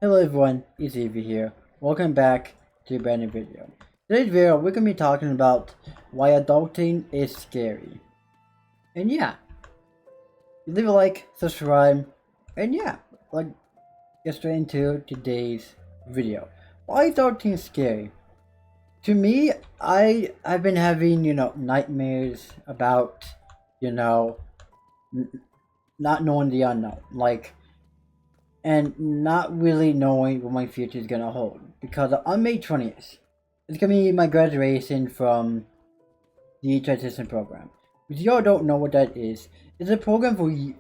Hello everyone, it's Evie here. Welcome back to a brand new video. Today's video, we're gonna be talking about why adulting is scary. And yeah, leave a like, subscribe, and yeah, like get straight into today's video. Why is adulting scary? To me, I've been having nightmares about you know n- not knowing the unknown, and not really knowing what my future is gonna hold. Because on May 20th, it's gonna be my graduation from the transition program. If y'all don't know what that is, it's a program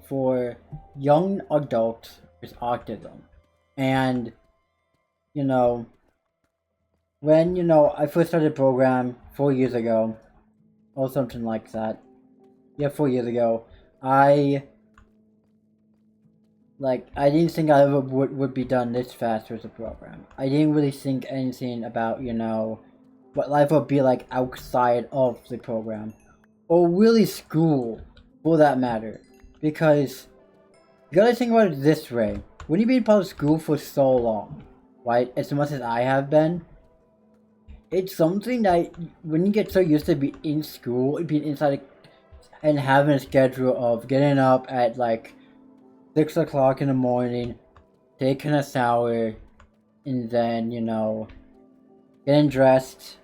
for young adults with autism. And you know, when I first started the program 4 years ago, or something like that. Yeah, 4 years ago, I I didn't think I ever would be done this fast with the program. I didn't really think anything about, what life would be like outside of the program. Or really school, for that matter. Because, you gotta think about it this way. When you've been part of school for so long, right, as much as I have been, it's something that, when you get so used to being in school, being inside and having a schedule of getting up at 6 o'clock in the morning, taking a shower, and then, getting dressed,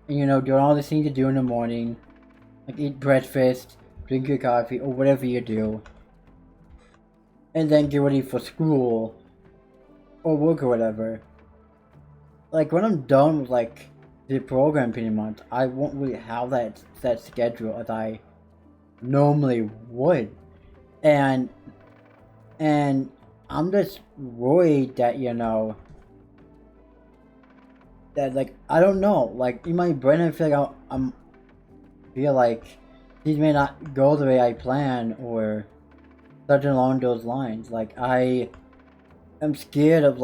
and, doing all the things you do in the morning, like eat breakfast, drink your coffee, or whatever you do, and then get ready for school, or work or whatever. Like, when I'm done with, the program pretty much, I won't really have that schedule as I normally would. And, and I'm just worried that, that I don't know, in my brain I feel like I'm feel like these may not go the way I plan or something along those lines. Like I am scared of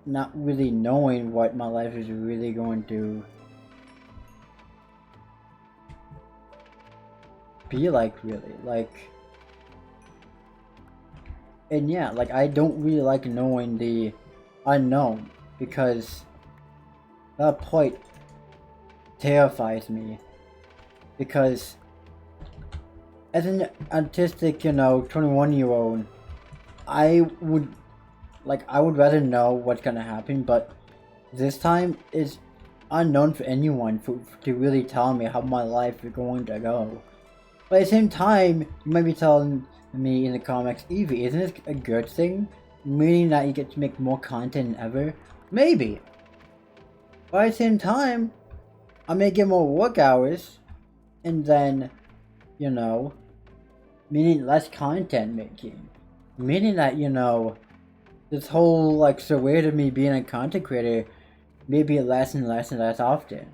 not really knowing what my life is really going to be like really. And yeah, I don't really like knowing the unknown because that point terrifies me because as an autistic, 21-year-old, I would I would rather know what's gonna happen, but this time is unknown for anyone to really tell me how my life is going to go. But at the same time, you might be telling me in the comics, Evie, isn't this a good thing? Meaning that you get to make more content than ever? Maybe. But at the same time, I may get more work hours, and then, you know, meaning less content making. Meaning that, this whole surreal of me being a content creator maybe less and less and less often.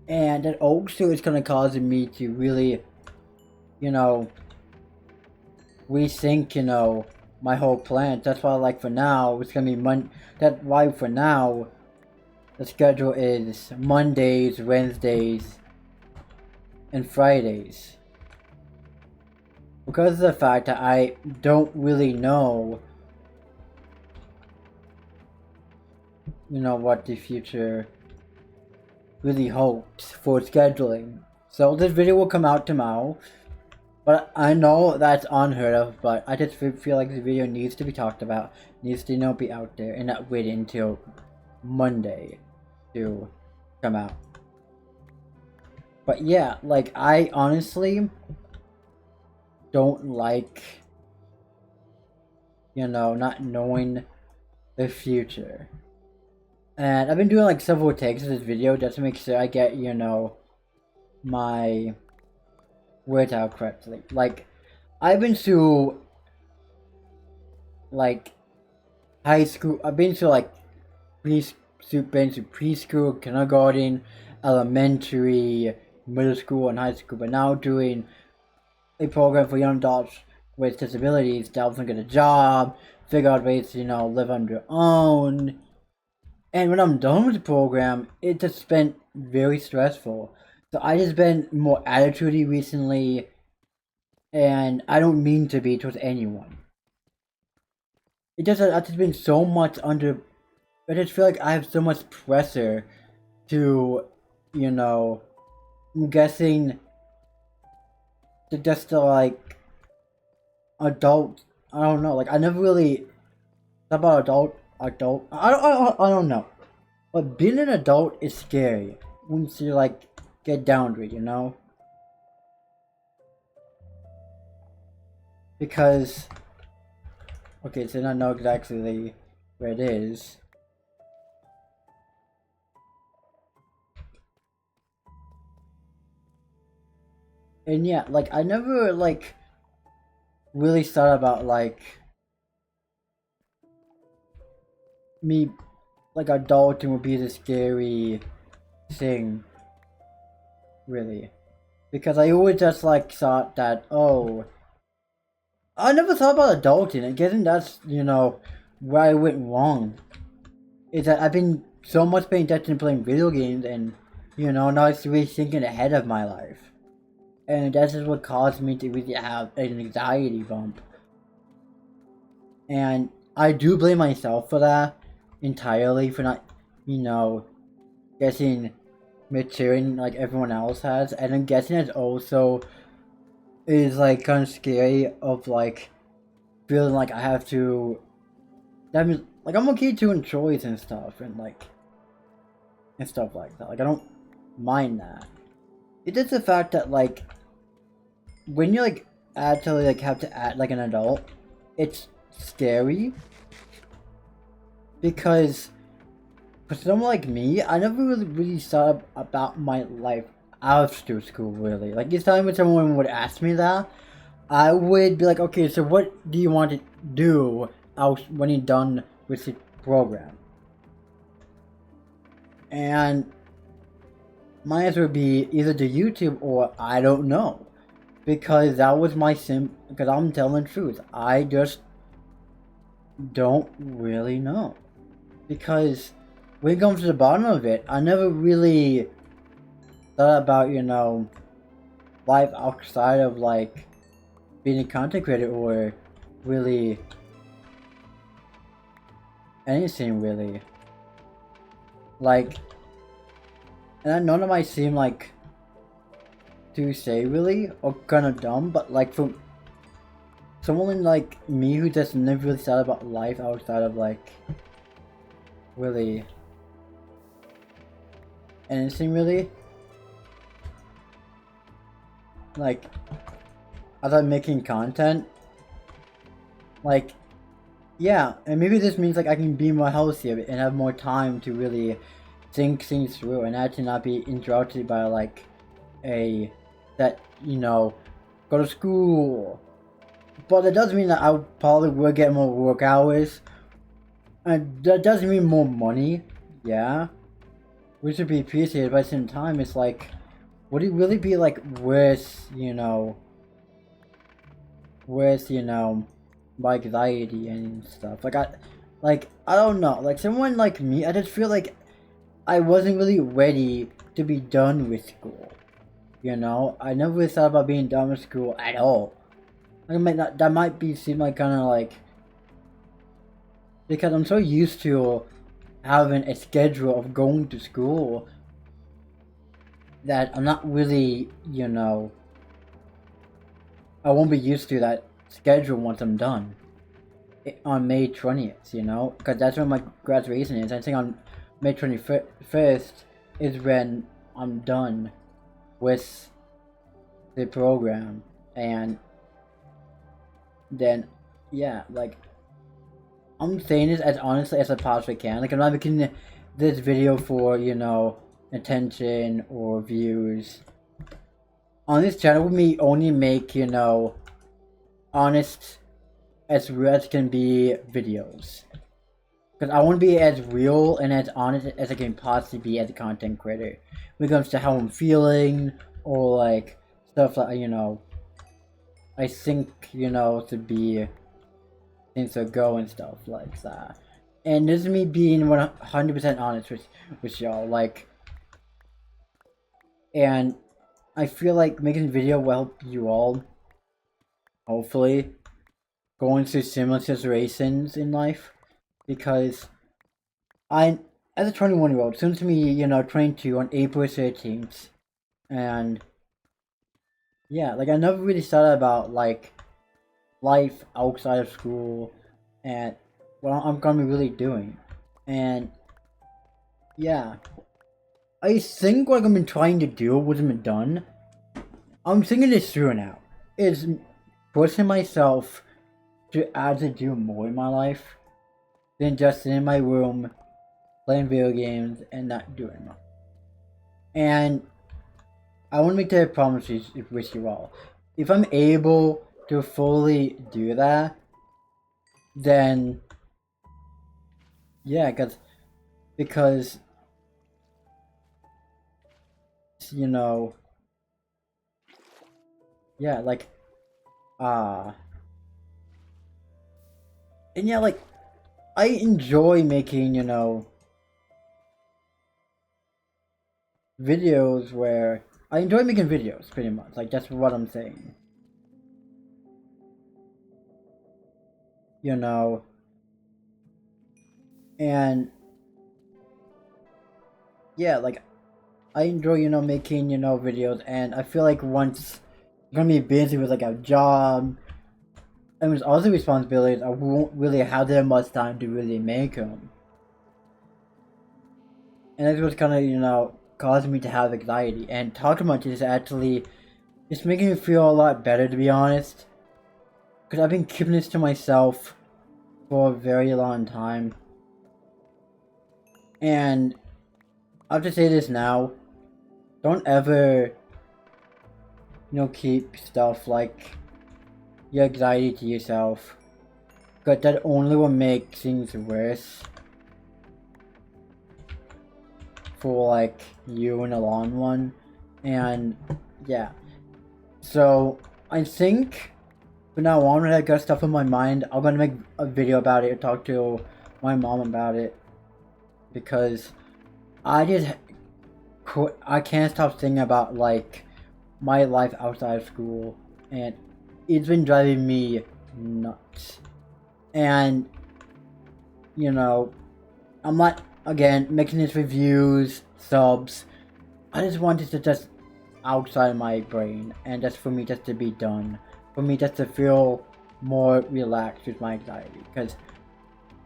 And that also is gonna cause me to really, you know, rethink, my whole plan. That's why for now it's gonna be that's why for now the schedule is Mondays, Wednesdays, and Fridays. Because of the fact that I don't really know, what the future really hopes for scheduling. So this video will come out tomorrow, but I know that's unheard of, but I just feel like the video needs to be talked about, needs to be out there, and not wait until Monday to come out. But yeah, I honestly don't like, not knowing the future. And I've been doing several takes of this video just to make sure I get, my words out correctly. I've been through like high school. I've been to been to preschool, kindergarten, elementary, middle school, and high school. But now doing a program for young adults with disabilities to help them get a job, figure out ways to live on their own. And when I'm done with the program, it just been very stressful. So I just been more attitudey recently, and I don't mean to be towards anyone. it just I've just been so much under. I just feel like I have so much pressure to, you know, I'm guessing to just to like adult. I don't know. Like I never really thought about adult. I don't know. But being an adult is scary once you like get down to it, you know? Because okay, so I know exactly where it is. And yeah, like I never like really thought about like me like adulting would be the scary thing, really. Because I always just like thought that, oh, I never thought about adulting. I guess that's, where I went wrong. Is that I've been so much paying attention to playing video games and, now it's really thinking ahead of my life. And that's just what caused me to really have an anxiety bump. And I do blame myself for that entirely, for not, getting maturing like everyone else has. And I'm guessing it's also is like kind of scary of like feeling like I have to. That means like I'm okay doing chores and stuff and stuff like that. Like I don't mind that. It's just the fact that like when you like actually like have to act like an adult, it's scary because for someone like me, I never really thought about my life after school really. Like each time when someone would ask me that, I would be like, okay, so what do you want to do out when you're done with the program? And my answer would be either to YouTube or I don't know. Because that was my because I'm telling the truth. I just don't really know. Because when it comes to the bottom of it, I never really thought about, life outside of like being a content creator or really anything really. Like, and none of might seem like to say really or kind of dumb, but like for someone like me who just never really thought about life outside of like really anything really, like as I'm making content, like yeah, and maybe this means like I can be more healthier and have more time to really think things through and actually not be interrupted by like a that go to school. But it does mean that I probably will get more work hours. And that does mean more money, yeah. Which would be appreciated, but at the same time it's like would it really be like worth, my anxiety and stuff. I don't know. Like someone like me, I just feel like I wasn't really ready to be done with school. I never really thought about being done with school at all. I mean, that might be seem like kind of like because I'm so used to having a schedule of going to school that I'm not really, I won't be used to that schedule once I'm done on May 20th, because that's when my graduation is. I think on May 21st is when I'm done with the program, and then, yeah, like, I'm saying this as honestly as I possibly can. Like, I'm not making this video for, attention or views. On this channel, we only make, honest as real as can be videos. Because I want to be as real and as honest as I can possibly be as a content creator. When it comes to how I'm feeling, or like, stuff like, I think, to be things to go and stuff like that. And this is me being 100% honest with y'all, like, and I feel like making a video will help you all, hopefully, going through similar situations in life, because as a 21-year-old, soon to me, 22 on April 13th, and yeah, like I never really thought about like life outside of school and what I'm gonna be really doing, and yeah, I think what I've been trying to do wasn't been done. I'm thinking this through now. Is pushing myself to actually do more in my life than just sitting in my room playing video games and not doing much. And I want to make that promise with you all. If I'm able to fully do that, then yeah, because you know, yeah, like uh and yeah, like I enjoy making, videos where I enjoy making videos pretty much. Like that's what I'm saying. You know, and yeah, like I enjoy, making, videos, and I feel like once I'm gonna be busy with like a job and with other responsibilities, I won't really have that much time to really make them. And that's what's kind of, causing me to have anxiety. And talking about it is actually, it's making me feel a lot better, to be honest. Because I've been keeping this to myself for a very long time. And I'll just say this now. Don't ever, keep stuff like your anxiety to yourself. Because that only will make things worse for like you in the long run. And yeah. So I think from now on, when I got stuff in my mind, I'm gonna make a video about it or talk to my mom about it. Because I can't stop thinking about like my life outside of school, and it's been driving me nuts. And I'm not again making these reviews, subs. I just want it to just outside my brain, and just for me just to be done, for me just to feel more relaxed with my anxiety, because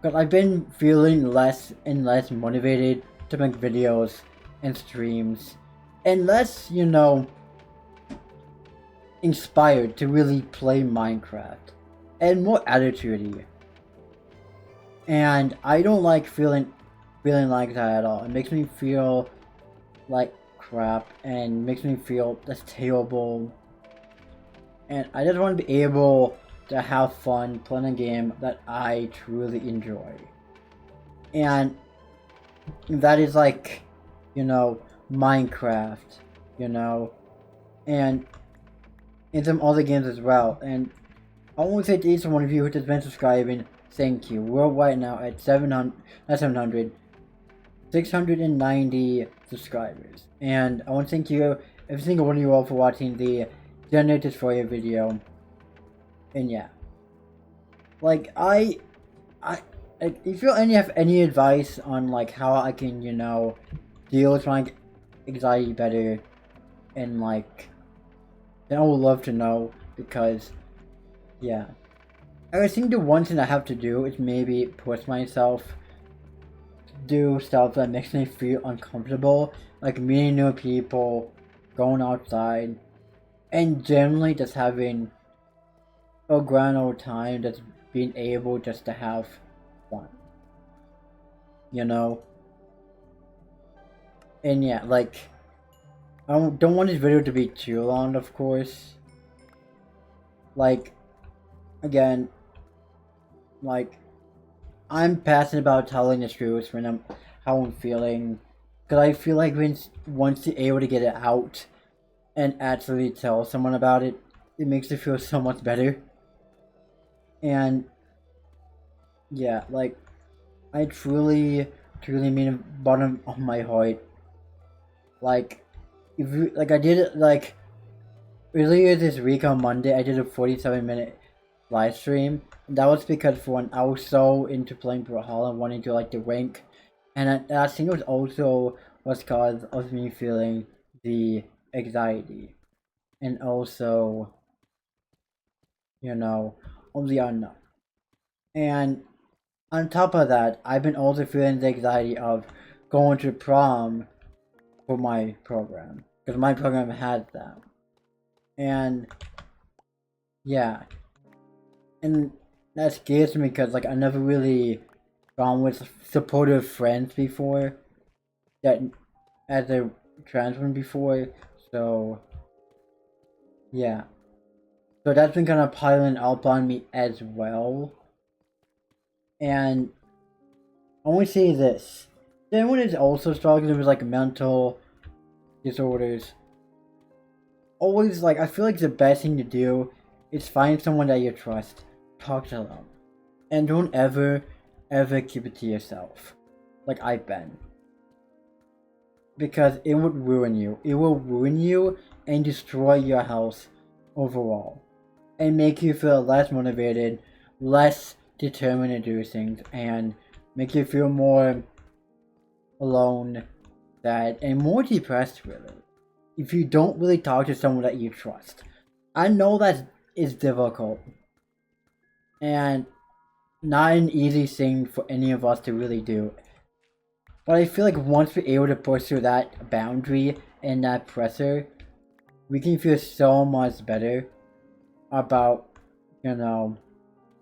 I've been feeling less and less motivated to make videos and streams, and less, inspired to really play Minecraft, and more attitude-y. And I don't like feeling like that at all. It makes me feel like crap and makes me feel just terrible. And I just want to be able to have fun playing a game that I truly enjoy. And that is like, Minecraft, and in some other games as well. And I want to say to each one of you who has been subscribing, thank you. We're right now at 690 subscribers. And I want to thank you, every single one of you all, for watching the Gender Dysphoria video. And yeah. Like, if you have any advice on, like, how I can, deal with my anxiety better, and, like, then I would love to know, because, yeah. I think the one thing I have to do is maybe push myself to do stuff that makes me feel uncomfortable, like meeting new people, going outside, and generally just having a grand old time, just being able just to have fun. And yeah, like, I don't want this video to be too long, of course. Like, again, like, I'm passionate about telling the truth when how I'm feeling, because I feel like once you're able to get it out and actually tell someone about it, it makes it feel so much better. And yeah, like, I truly mean the bottom of my heart. Like, I did it like earlier this week on Monday. I did a 47-minute live stream. That was because for one, I was so into playing Brawlhalla and wanting to like the rank, and I think it was also was cause of me feeling the anxiety, and also, you know, of the unknown. And on top of that, I've been also feeling the anxiety of going to prom for my program, because my program has that. And yeah, and that scares me because like I never really gone with supportive friends before that as a trans one before, so yeah, so that's been kind of piling up on me as well. And I want to say this: if anyone is also struggling with like mental disorders, always like I feel like the best thing to do is find someone that you trust, talk to them, and don't ever keep it to yourself, like I've been, because it would ruin you. It will ruin you and destroy your health overall, and make you feel less motivated, less determined to do things, and make you feel more alone, sad, and more depressed really. If you don't really talk to someone that you trust. I know that is difficult and not an easy thing for any of us to really do. But I feel like once we're able to push through that boundary and that pressure, we can feel so much better about,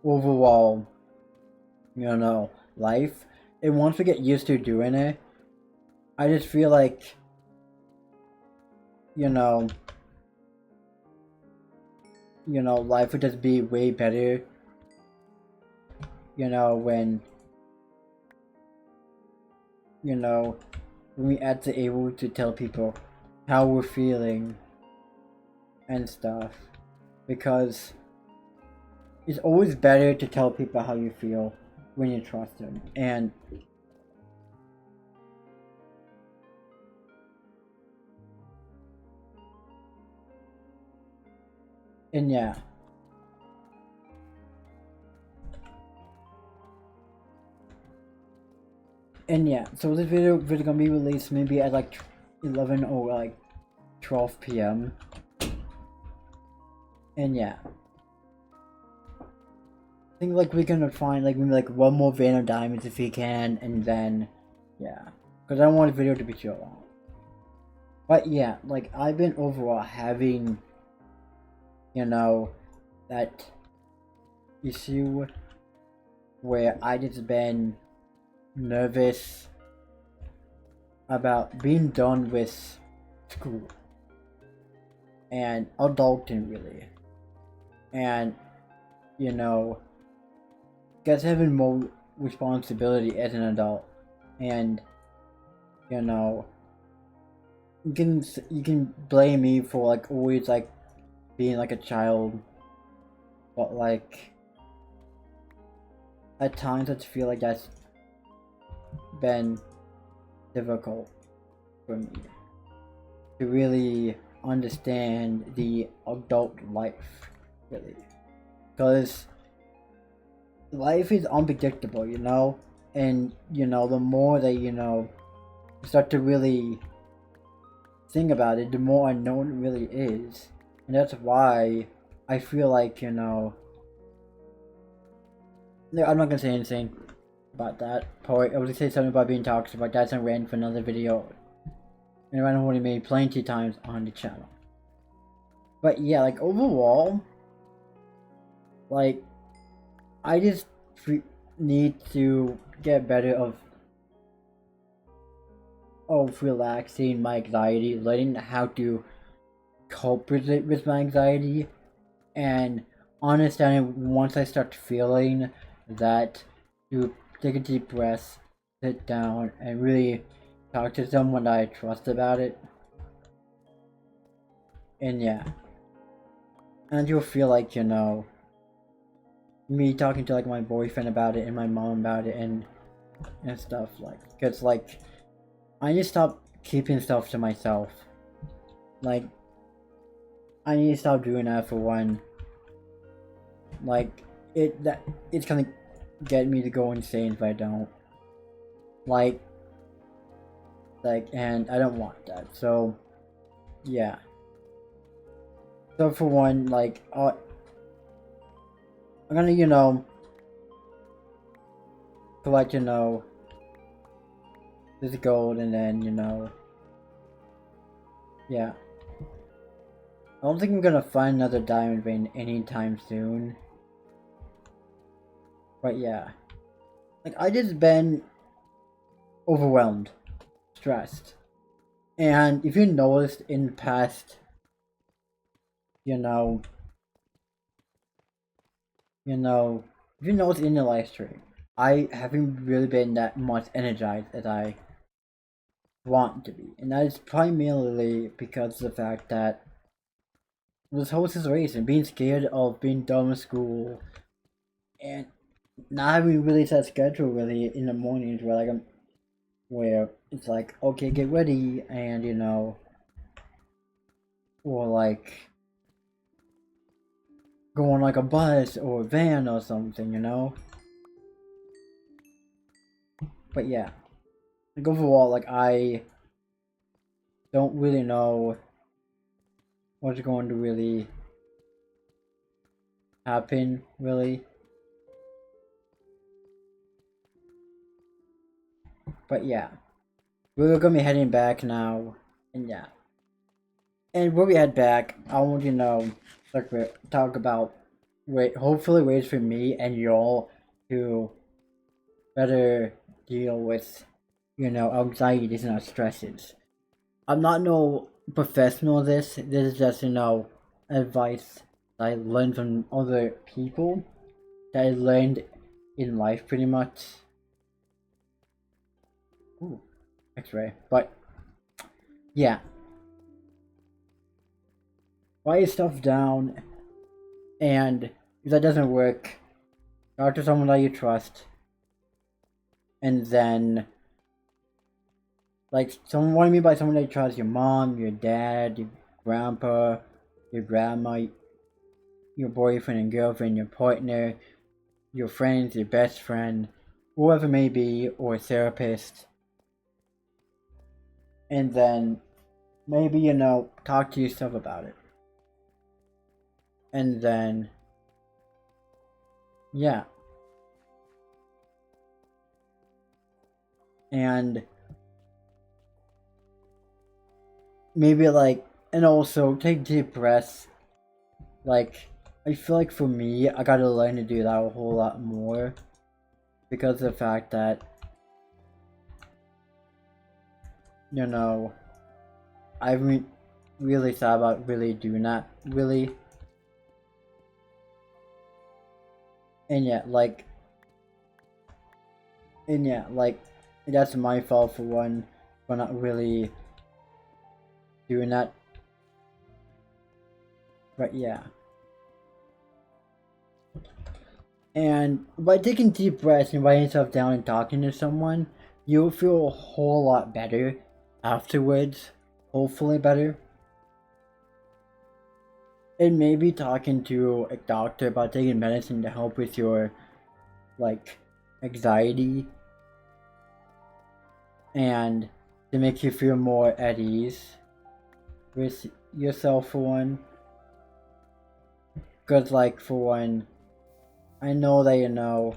overall, life. And once we get used to doing it, I just feel like, you know, life would just be way better, when, when we actually able to tell people how we're feeling and stuff. Because it's always better to tell people how you feel when you trust them. And yeah. And yeah, so this video is gonna be released maybe at like 11 or like 12 p.m. And yeah, I think like we're gonna find like maybe like one more vein of diamonds if we can, and then yeah, because I don't want the video to be too long. But yeah, like I've been overall having, that issue where I just been nervous about being done with school and adulting really, and guess having more responsibility as an adult, and you can blame me for like always like being like a child, but like at times I just feel like that's been difficult for me to really understand the adult life, really, because life is unpredictable, and the more that you start to really think about it, the more unknown it really is. And that's why I feel like I'm not gonna say anything about that part. I was gonna say something about being toxic, but that's a rant for another video, and I've already made plenty of times on the channel. But yeah, like overall, like I just need to get better of relaxing my anxiety, learning how to cope with it with my anxiety, and understanding once I start feeling that, to take a deep breath, sit down, and really talk to someone that I trust about it. And yeah, and you'll feel like me talking to like my boyfriend about it and my mom about it and stuff, like, because like I need to stop keeping stuff to myself. Like I need to stop doing that for one, like it's gonna get me to go insane if I don't. Like, and I don't want that. So, yeah. So for one, like, I'm gonna, collect, this gold, and then, yeah. I don't think I'm gonna find another diamond vein anytime soon. But yeah. Like, I just been overwhelmed, stressed. And if you noticed in the past, you know, if you noticed in the live stream, I haven't really been that much energized as I want to be. And that is primarily because of the fact that this whole situation, being scared of being done with school, and not having really set schedule really in the mornings where it's like, okay, get ready, and or like go on like a bus or a van or something. But yeah, like overall, like I don't really know what's going to really happen, really. But yeah, we're gonna be heading back now, and yeah. And when we head back, I want like we talk about hopefully ways for me and y'all to better deal with, anxieties and our stresses. I'm not no professional at this. This is just, advice I learned from other people that I learned in life pretty much. Ooh, X-ray. But yeah, write stuff down, and if that doesn't work, talk to someone that you trust, and then like someone. What I mean by someone that you trust: your mom, your dad, your grandpa, your grandma, your boyfriend and girlfriend, your partner, your friends, your best friend, whoever it may be, or a therapist. And then maybe, talk to yourself about it. And then, yeah. And maybe like, and also take deep breaths. Like, I feel like for me, I gotta learn to do that a whole lot more. Because of the fact that, I haven't really thought about really doing that, really. And yeah, like, that's my fault for one, for not really doing that. But yeah. And by taking deep breaths and writing stuff down and talking to someone, you'll feel a whole lot better afterwards. Hopefully better. And maybe talking to a doctor about taking medicine to help with your, like, anxiety. And to make you feel more at ease with yourself for one. Because, like, for one, I know that,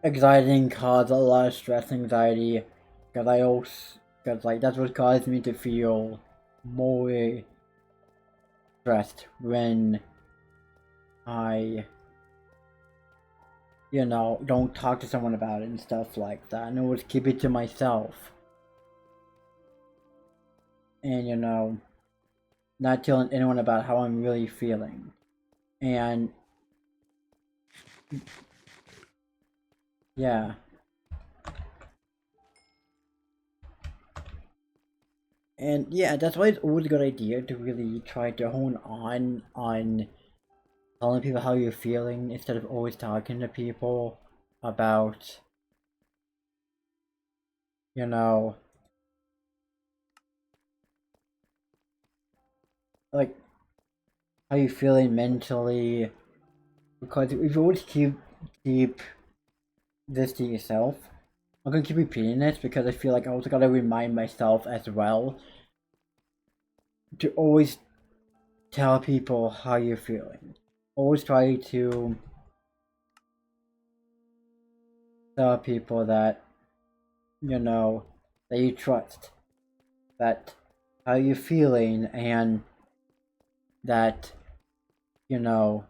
anxiety can cause a lot of stress and anxiety. Because, like, that's what caused me to feel more stressed when I, don't talk to someone about it and stuff like that. And always keep it to myself. And, not telling anyone about how I'm really feeling. And yeah. And yeah, that's why it's always a good idea to really try to hone on telling people how you're feeling instead of always talking to people about, you know, like how you're feeling mentally, because if you always keep this to yourself, I'm gonna keep repeating this because I feel like I also gotta remind myself as well to always tell people how you're feeling. Always try to tell people that, you know, that you trust, that how you're feeling, and that, you know,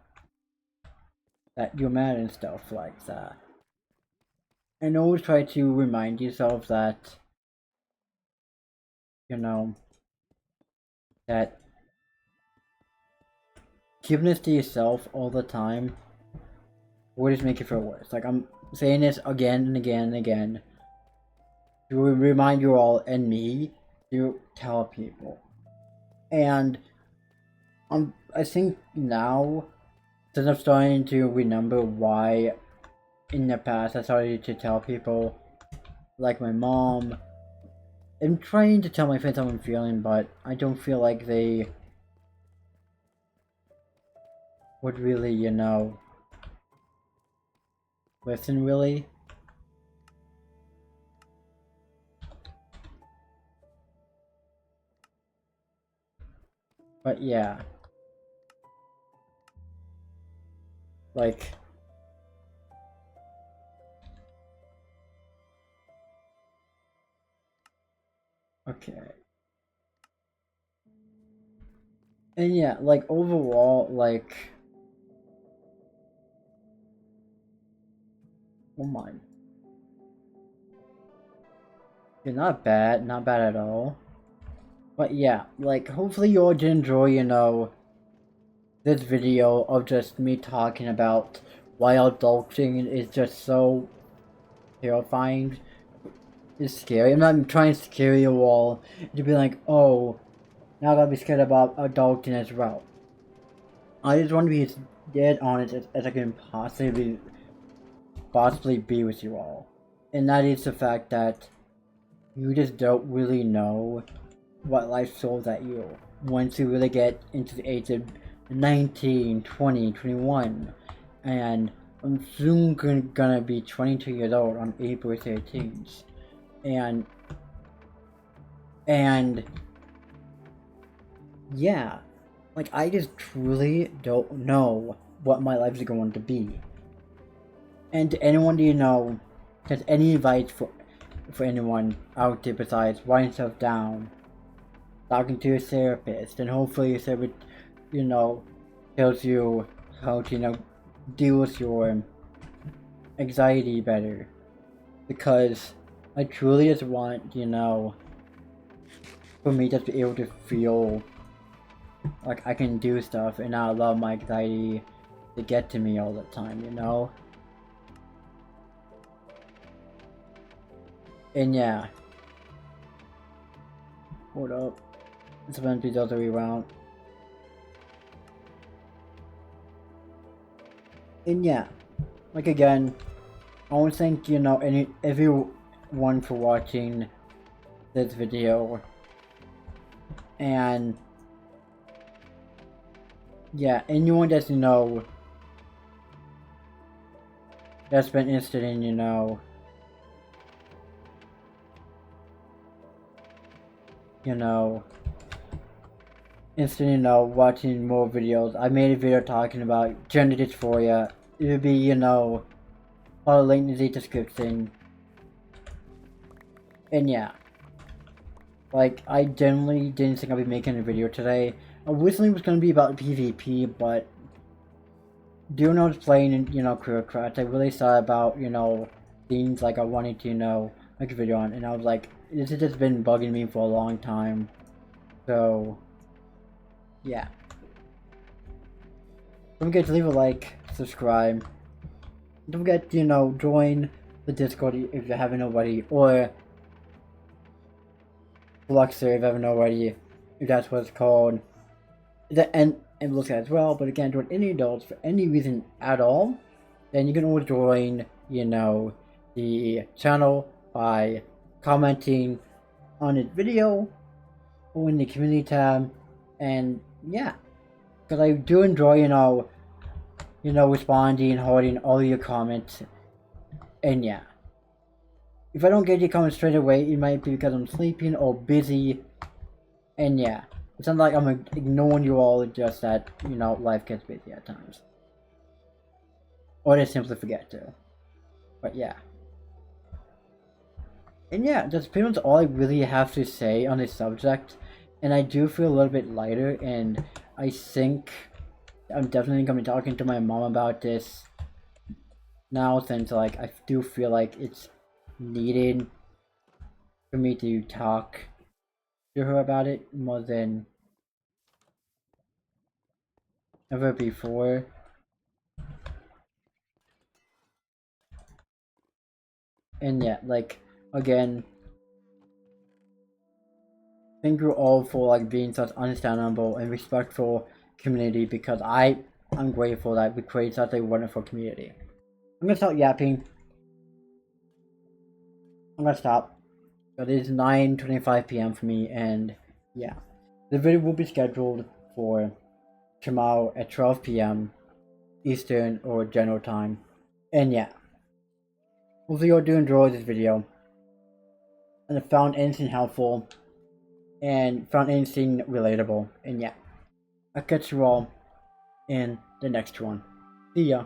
that you're mad and stuff like that. And always try to remind yourself that, you know, that keeping this to yourself all the time will just make it feel worse. Like, I'm saying this again and again and again to remind you all and me to tell people. And I think now, since I'm starting to remember why in the past I started to tell people, like my mom, I'm trying to tell my friends how I'm feeling, but I don't feel like they would really, you know, listen really. But yeah. Like, okay. And yeah, like overall, like, oh my. Yeah, not bad, not bad at all. But yeah, like, hopefully you all did enjoy, you know, this video of just me talking about why adulting is just so terrifying. It's scary. I'm not trying to scare you all to be like, oh, now I gotta be scared about adulting as well. I just want to be as dead honest as I can possibly be with you all. And that is the fact that you just don't really know what life throws at you once you really get into the age of 19, 20, 21. And I'm soon gonna be 22 years old on April 13th. And yeah, like, I just truly don't know what my life is going to be. And to anyone, do you know, has any advice for anyone out there besides writing stuff down, talking to a therapist, and hopefully your therapist, you know, tells you how to, you know, deal with your anxiety better. Because I truly just want, you know, for me just to be able to feel like I can do stuff and not allow my anxiety to get to me all the time, you know? And yeah. Hold up. It's gonna do the other way around. And yeah. Like, again, I want to thank, you know, everyone for watching this video. And yeah, anyone that's, you know, that's been interested in, you know, interested in, watching more videos. I made a video talking about gender dysphoria. It would be, you know, I'll link in the description. And yeah. Like, I generally didn't think I'd be making a video today. Originally it was going to be about PvP, but doing I was playing in, you know, Career Crash, I really thought about, you know, things like I wanted to, you know, make a video on, and I was like, this has just been bugging me for a long time. So, yeah. Don't forget to leave a like, subscribe. Don't forget to, you know, join the Discord if you haven't already, or Fluxer if you haven't already, if that's what it's called. And look at it as well, but again, join any adults for any reason at all, then you can always join, you know, the channel by commenting on this video or in the community tab, and yeah, because I do enjoy, responding and holding all your comments. And yeah, if I don't get your comments straight away, it might be because I'm sleeping or busy. And yeah, it's not like I'm ignoring you all, just that, life gets busy at times. Or I simply forget to. But yeah. And yeah, that's pretty much all I really have to say on this subject. And I do feel a little bit lighter, and I think I'm definitely going to be talking to my mom about this now, since like I do feel like it's needed for me to talk to her about it more than ever before. And yeah, like, again, thank you all for like being such understandable and respectful community, because I'm grateful that we create such a wonderful community. I'm gonna stop yapping. I'm gonna stop. But it is 9:25 p.m. for me, and yeah, the video will be scheduled for tomorrow at 12 p.m. Eastern or General Time. And yeah, hopefully you all do enjoy this video and found anything helpful and found anything relatable. And yeah, I'll catch you all in the next one. See ya.